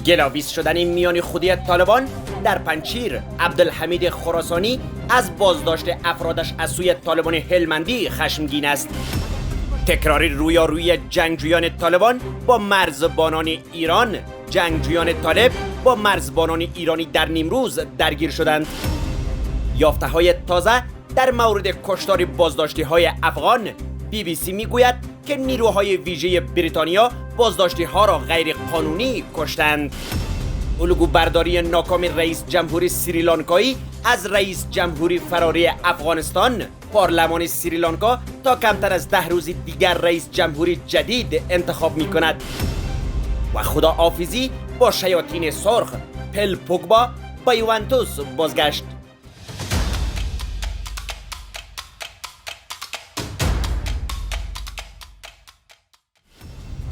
گلاویز شدن میان خودی طالبان در پنجشیر. عبدالحمید خراسانی از بازداشت افرادش از سوی طالبان هلمندی خشمگین است. تکراری رویارویی جنگجویان طالبان با مرزبانان ایران. جنگجویان طالب با مرزبانان ایرانی در نیمروز درگیر شدند. یافته‌های تازه در مورد کشتار بازداشتی‌های افغان. BBC میگوید که نیروهای ویژه بریتانیا بازداشتی‌ها را غیر قانونی کشتند. الگو برداری ناکام رئیس جمهوری سریلانکایی از رئیس جمهوری فراری افغانستان. پارلمان سریلانکا تا کمتر از 10 روز دیگر رئیس جمهوری جدید انتخاب می کند. و خداحافظی با شیاطین سرخ. پل پوگبا با یوونتوس بازگشت.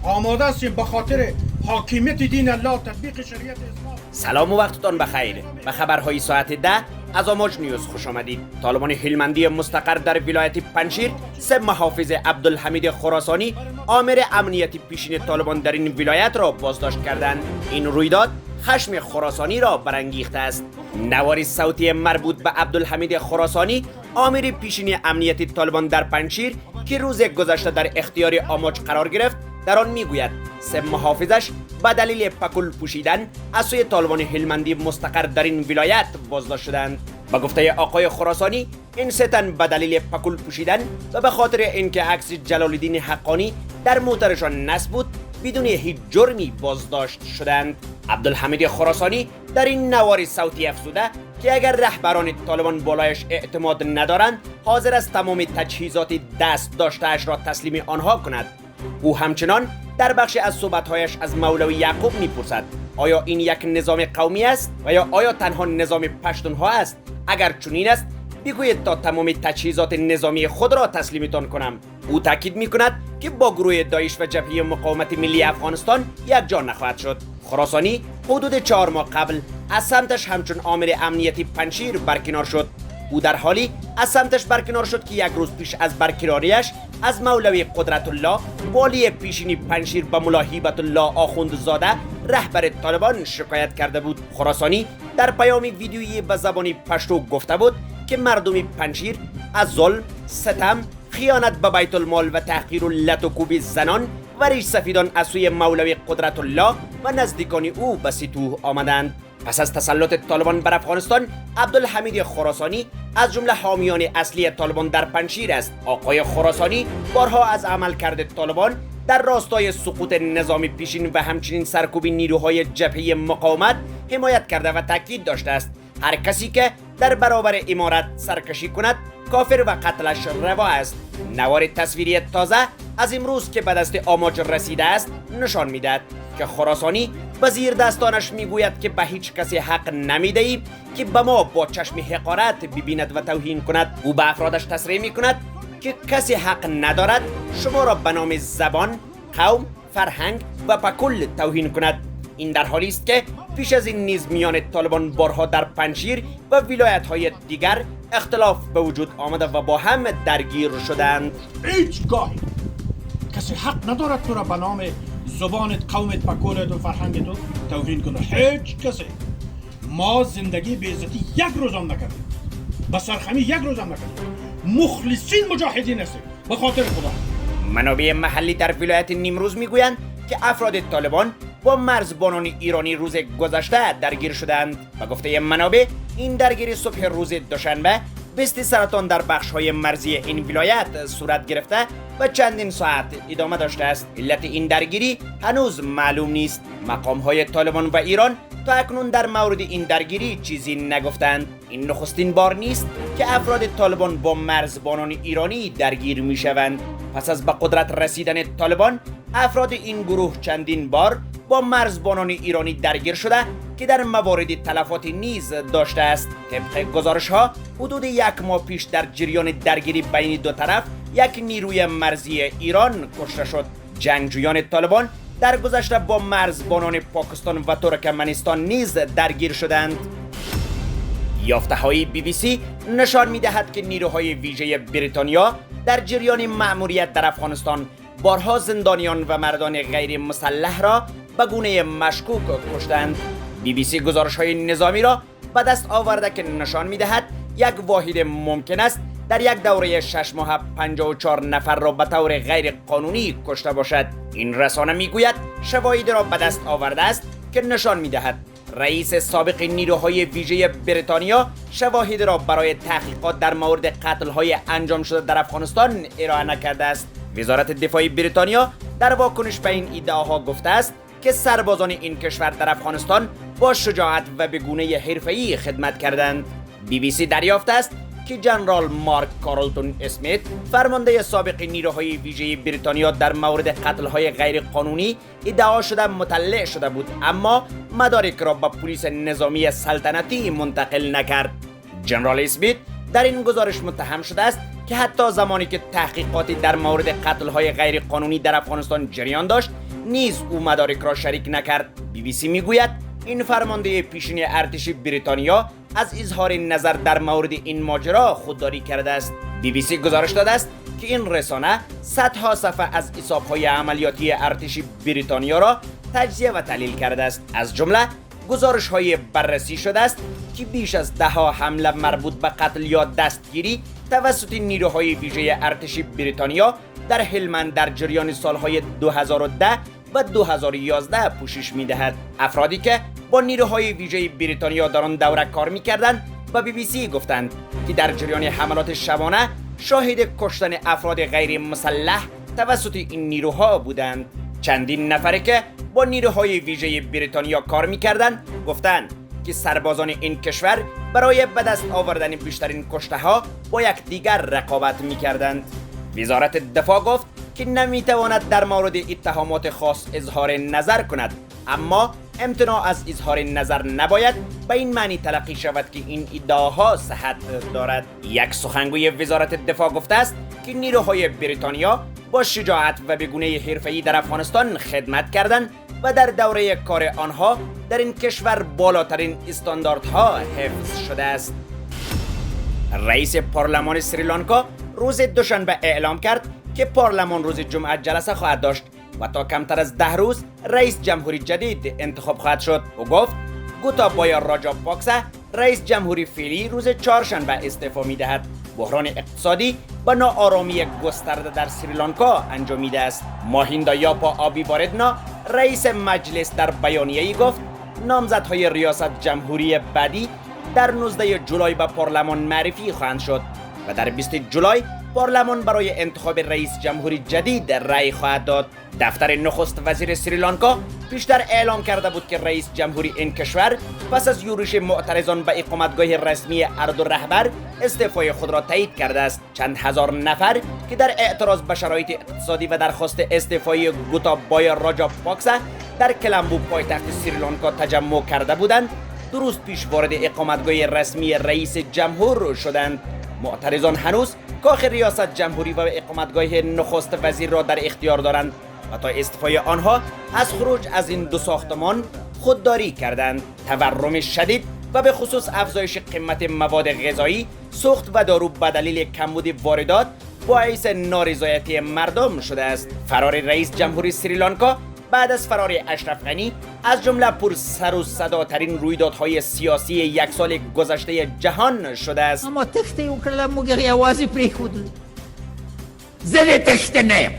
آماده هستیم به خاطر حاکمیت دین الله، تطبیق شریعت اسلام. سلام و وقتتان بخیر. به خبرهای ساعت 10 از آماج نیوز خوش آمدید. طالبان هلمندی مستقر در ولایت پنجشیر سه محافظ عبدالحمید خراسانی آمر امنیتی پیشین طالبان در این ولایت را بازداشت کردند. این رویداد خشم خراسانی را برانگیخته است. نواری صوتی مربوط به عبدالحمید خراسانی آمر پیشین امنیتی طالبان در پنجشیر که روز گذشته در اختیار آماج قرار گرفت در آن میگوید سه محافظش به دلیل پکول پوشیدن از سوی طالبان هلمندی مستقر در این ولایت بازداشت شدند. با گفته آقای خراسانی این سه تن به دلیل پکول پوشیدن و به خاطر اینکه عکس جلال الدین حقانی در موترشان نصب بود بدون هیچ جرمی بازداشت شدند. عبدالحمید خراسانی در این نوار صوتی افزوده که اگر رهبران طالبان بالایش اعتماد ندارند حاضر است تمام تجهیزات دست داشته‌اش را تسلیم آنها کند. او همچنان در بخشی از صحبت‌هایش از مولوی یعقوب می‌پرسد آیا این یک نظام قومی است و یا آیا تنها نظام پشتونها است؟ اگر چنین است بگویید تا تمام تجهیزات نظامی خود را تسلیمتان کنم. او تاکید می‌کند که با گروه داعش و جبهه مقاومت ملی افغانستان یک جا نخواهد شد. خراسانی حدود 4 ماه قبل از سمتش همچون آمر امنیتی پنجشیر برکنار شد. او در حالی از سمتش برکنار شد که یک روز پیش از برکناریش از مولوی قدرت الله والی پیشینی پنجشیر به ملا هیبت الله آخوندزاده رهبر طالبان شکایت کرده بود. خراسانی در پیامی ویدیویی به زبان پشتو گفته بود که مردم پنجشیر از ظلم، ستم، خیانت به بیت المال و تحقیر و لط و کوب زنان و ریش سفیدان از سوی مولوی قدرت الله و نزدیکان او به سطوح آمدند. پس از تسلط طالبان بر افغانستان عبدالحمید خراسانی از جمله حامیان اصلی طالبان در پنجشیر است. آقای خراسانی بارها از عملکرد طالبان در راستای سقوط نظام پیشین و همچنین سرکوب نیروهای جبهه مقاومت حمایت کرده و تاکید داشته است هر کسی که در برابر امارت سرکشی کند کافر و قتلش روا است. نوار تصویری تازه از امروز که به دست آماج رسیده است نشان میدهد که خراسانی به زیر دستانش میگوید که به هیچ کسی حق نمیدهیم که به ما با چشم حقارت ببیند و توهین کند. او به افرادش تصریح میکند که کسی حق ندارد شما را به نام زبان، قوم، فرهنگ و پکل توهین کند. این در حالی است که پیش از این نیز میان طالبان بارها در پنجشیر و ولایت‌های دیگر اختلاف به وجود آمده و با هم درگیر شدند. هیچگاهی کسی حق ندارد تو را به نام زبانت، قومت، پکولت و فرهنگت توهین کنه. هیچ کسی. ما زندگی به عزتی یک روز هم نکردیم، به سرخمی یک روز هم نکردیم. مخلصین مجاهدین هستیم به خاطر خدا. منابع محلی در ولایت نیمروز میگویند که افراد طالبان با مرزبانان ایرانی روز گذشته درگیر شدند. و گفته منابع این درگیری صبح روز دوشنبه بست سرطان در بخش‌های مرزی این ولایت صورت گرفته و چندین ساعت ادامه داشته است. علت این درگیری هنوز معلوم نیست. مقام‌های طالبان و ایران تا اکنون در مورد این درگیری چیزی نگفتند. این نخستین بار نیست که افراد طالبان با مرزبانان ایرانی درگیر می‌شوند. پس از به قدرت رسیدن طالبان افراد این گروه چندین بار با مرزبانان ایرانی درگیر شده که در موارد تلفات نیز داشته است. طبق گزارش ها حدود 1 ماه پیش در جریان درگیری بین دو طرف یک نیروی مرزی ایران کشته شد. جنگجویان طالبان در گذشته با مرزبانان پاکستان و ترکمنستان نیز درگیر شدند. یافته‌های BBC نشان می‌دهد که نیروهای ویژه بریتانیا در جریان مأموریت در افغانستان بارها زندانیان و مردان غیر مسلح را به گونه مشکوک کشتند. BBC گزارش‌های نظامی را به دست آورده که نشان می‌دهد یک واحد ممکن است در یک دوره 6 ماه 54 نفر را به طور غیر قانونی کشته باشد. این رسانه میگوید شواهدی را به دست آورده است که نشان می‌دهد رئیس سابق نیروهای ویژه بریتانیا شواهد را برای تحقیقات در مورد قتل‌های انجام شده در افغانستان ارائه نکرده است. وزارت دفاع بریتانیا در واکنش به این ادعاها گفته است که سربازان این کشور در افغانستان با شجاعت و به گونه حرفه‌ای خدمت کردند. BBC دریافت است که جنرال مارک کارلتون اسمیت فرمانده سابق نیروهای ویژه بریتانیا در مورد قتل‌های غیر قانونی ادعا شده مطلع شده بود، اما مدارک را به پلیس نظامی سلطنتی منتقل نکرد. جنرال اسمیت در این گزارش متهم شده است که حتی زمانی که تحقیقاتی در مورد قتل‌های غیر قانونی در افغانستان جریان داشت نیز او مدارک را شریک نکرد. BBC میگوید این فرمانده پیشین ارتش بریتانیا از اظهار نظر در مورد این ماجرا خودداری کرده است. BBC گزارش داده است که این رسانه صدها صفحه از حساب‌های عملیاتی ارتش بریتانیا را تجزیه و تحلیل کرده است. از جمله گزارش‌های بررسی شده است که بیش از 10 حمله مربوط به قتل یا دستگیری توسط نیروهای ویژه ارتش بریتانیا در هلمند در جریان سالهای 2010 و 2011 پوشش می‌دهد. افرادی که با نیروهای ویژه بریتانیا در آن دوره کار می‌کردند و BBC گفتند که در جریان حملات شبانه شاهد کشتن افراد غیر مسلح توسط این نیروها بودند. چندین نفره که با نیروهای ویژه بریتانیا کار می‌کردند گفتند که سربازان این کشور برای به دست آوردن بیشترین کشته‌ها با یکدیگر رقابت می‌کردند. وزارت دفاع گفت که نمیتواند در مورد اتهامات خاص اظهار نظر کند، اما امتناع از اظهار نظر نباید به این معنی تلقی شود که این ادعاها صحت دارد. یک سخنگوی وزارت دفاع گفته است که نیروهای بریتانیا با شجاعت و به گونه حرفه‌ای در افغانستان خدمت کردند و در دوره کار آنها در این کشور بالاترین استانداردها حفظ شده است. رئیس پارلمان سریلانکا روز دوشنبه اعلام کرد که پارلمان روز جمعه جلسه خواهد داشت و تا کمتر از 10 روز رئیس جمهوری جدید انتخاب خواهد شد. او گفت گوتابایا راجاپاکسه رئیس جمهوری فعلی روز چهارشنبه استعفا می‌دهد. بحران اقتصادی و ناآرامی گسترده در سریلانکا انجامیده است. ماهیندا یاپا آبیواردنا رئیس مجلس در بیانیه‌ای گفت نامزدهای ریاست جمهوری بعدی در 19 جولای به پارلمان معرفی خواهند شد و در 20 جولای پارلمان برای انتخاب رئیس جمهوری جدید رأی خواهد داد. دفتر نخست وزیر سریلانکا پیشتر اعلام کرده بود که رئیس جمهوری این کشور پس از یورش معترضان به اقامتگاه رسمی اردو رهبر استعفای خود را تایید کرده است. چند هزار نفر که در اعتراض به شرایط اقتصادی و درخواست استعفای گوتابایا راجاپاکسه در کلمبو پایتخت سریلانکا تجمع کرده بودند، 2 روز پیش وارد اقامتگاه رسمی رئیس جمهور شدند. معترضان هنوز کاخ ریاست جمهوری و اقامتگاه نخست وزیر را در اختیار دارند و تا استعفای آنها از خروج از این دو ساختمان خودداری کردند. تورم شدید و به خصوص افزایش قیمت مواد غذایی، سوخت و دارو به دلیل کمبود واردات باعث نارضایتی مردم شده است. فرار رئیس جمهوری سریلانکا بعد از فرار اشرف غنی از جمله پر سر و صداترین رویدادهای سیاسی یک سال گذشته جهان شده است. اما تخته او کړله موږ هغې یوازې پرېښودل. زه دې تخته نه یم.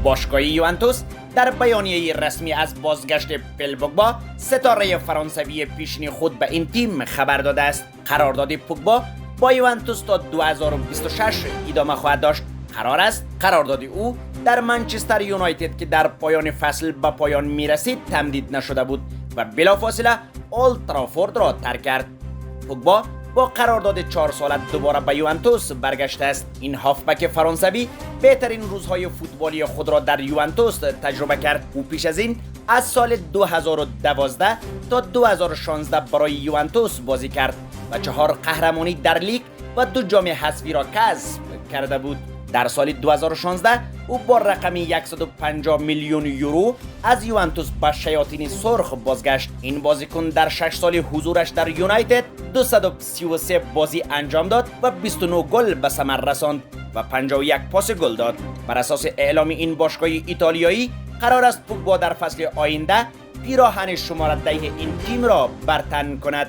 باشگاه یوونتوس در بیانیه رسمی از بازگشت پل پوگبا ستاره فرانسوی پیشین خود به این تیم خبر داده است. قرارداد پوگبا با یوونتوس تا 2026 ادامه خواهد داشت. قرار است قرارداد او در منچستر یونایتد که در پایان فصل به پایان میرسید تمدید نشده بود و بلافاصله اولد ترافورد را ترک کرد. پوگبا با قرارداد 4 ساله دوباره به یوونتوس برگشته است. این هافبک فرانسوی بهترین روزهای فوتبالی خود را در یوونتوس تجربه کرد. او پیش از این از سال 2012 تا 2016 برای یوونتوس بازی کرد و 4 قهرمانی در لیگ و 2 جام حذفی را کسب کرده بود. در سال 2016 او با رقم 150 میلیون یورو از یوونتوس به شیاطین سرخ بازگشت. این بازیکن در 6 سال حضورش در یونایتد 233 بازی انجام داد و 29 گل به ثمر رساند و 51 پاس گل داد. بر اساس اعلام این باشگاه ایتالیایی قرار است پوگبا در فصل آینده پیراهن شماره 10 این تیم را بر تن کند.